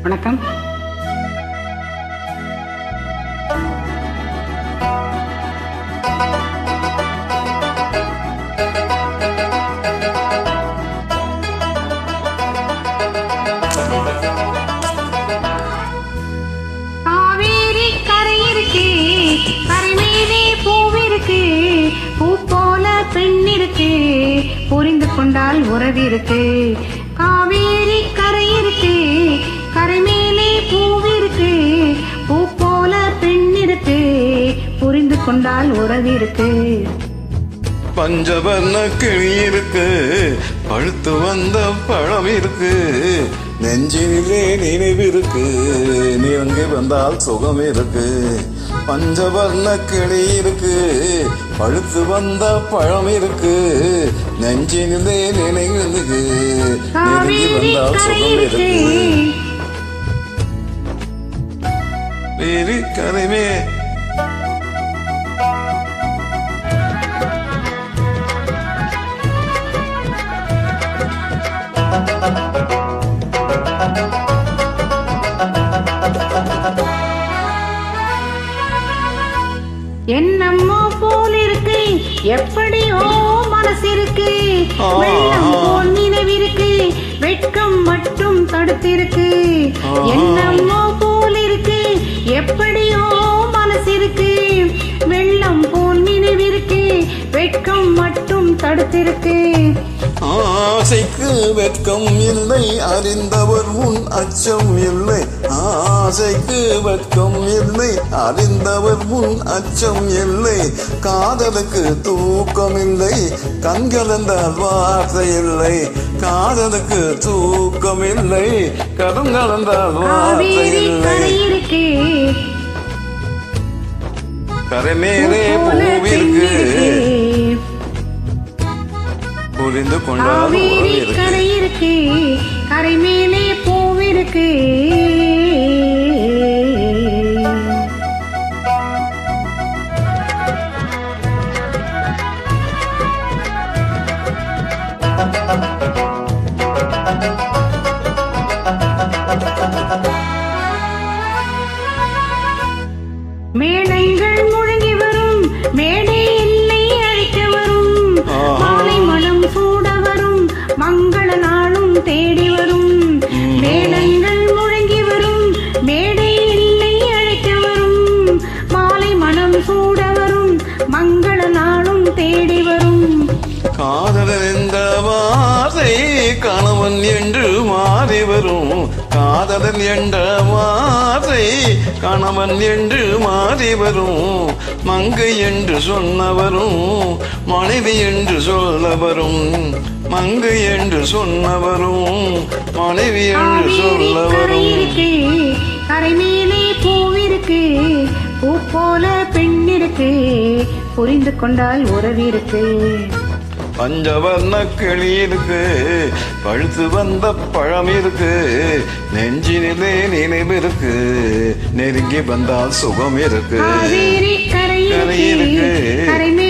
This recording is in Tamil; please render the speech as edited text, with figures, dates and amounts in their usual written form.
வணக்கம். காவேரி கரை இருக்கு, கரை மேலே பூவிருக்கு, பூ போல பெண் இருக்கு, புரிந்து கொண்டால் உறவிருக்கு. காவேரி கரை இருக்கு, கரை மேலே பூவிருக்கு, பூ போல பெண் இருக்கு, புரிந்து கொண்டால் உறவிருக்கு. பஞ்சவர்ண கிளி இருக்கு, பழுத்து வந்த பழம் இருக்கு, நெஞ்சினிலே நினைவிருக்கு, நீ அங்கே வந்தால் சுகம் இருக்கு. பஞ்சவர்ண கிளி இருக்கு, பழுத்து வந்த பழம் இருக்கு, நெஞ்சினிலே நினைவிருக்கு, நெருங்கி வந்தால் சுகம் இருக்கு. கரைமே என்னம்மோ போல் இருக்கு, எப்படியோ மனசு இருக்கு, வெள்ளம் போல் நினைவிருக்கு, வெட்கம் மட்டும் தடுத்திருக்கு. என்னம்மோ போல் இருக்கு, எப்படியோ மனசு இருக்கு, வெள்ளம் போல் நினைவிருக்கு, வெட்கம் மட்டும் தடுத்திருக்கு. ஆசைக்கு வெட்கம் இல்லை, அறிந்தவர் உன் அச்சம் இல்லை. ஆசைக்கு வெட்கம் இல்லை, அறிந்தவர் உன் அச்சம் இல்லை. காதலுக்கு தூக்கம் இல்லை, கண்கலந்தால் வார்த்தை இல்லை. காதலுக்கு தூக்கம் இல்லை, கடன் கலந்தால் வார்த்தை இல்லை. கரை மேலே பூவிற்கு, புரிந்து கொண்டால் கரை இருக்கு, கரை மேலே பூவிருக்கு. மேடைகள் முழங்கி வரும், மேடை இல்லை அழைக்க வரும், மாலை மனம் சூட வரும், மங்கள நாளும் தேடி வரும். மேடைகள் முழங்கி வரும், மேடை இல்லை அழைக்க வரும், மாலை மனம் சூட வரும், மங்கள நாளும் தேடி வரும். காதலன் என்ற வார்த்தை கணவன் என்று மாறி வரும். காதலன் என்ற வார்த்தை கணவன் என்று மாறி வரும். மங்கை என்று சொன்னவரும் மனைவி என்று சொல்ல வரும். மங்கை என்று சொன்னவரும் மனைவி என்று சொல்ல வரும். கரை மேலே பூவிருக்கு, பூ போல பெண் இருக்கு, புரிந்து கொண்டால் உறவிருக்கு. பஞ்சவர்ண கிளி இருக்கு, பழுத்து வந்த பழம் இருக்கு, நெஞ்சினிலே நினைவு இருக்கு, நெருங்கி வந்தால் சுகம் இருக்கு. கரை இருக்கு, கரை மேலே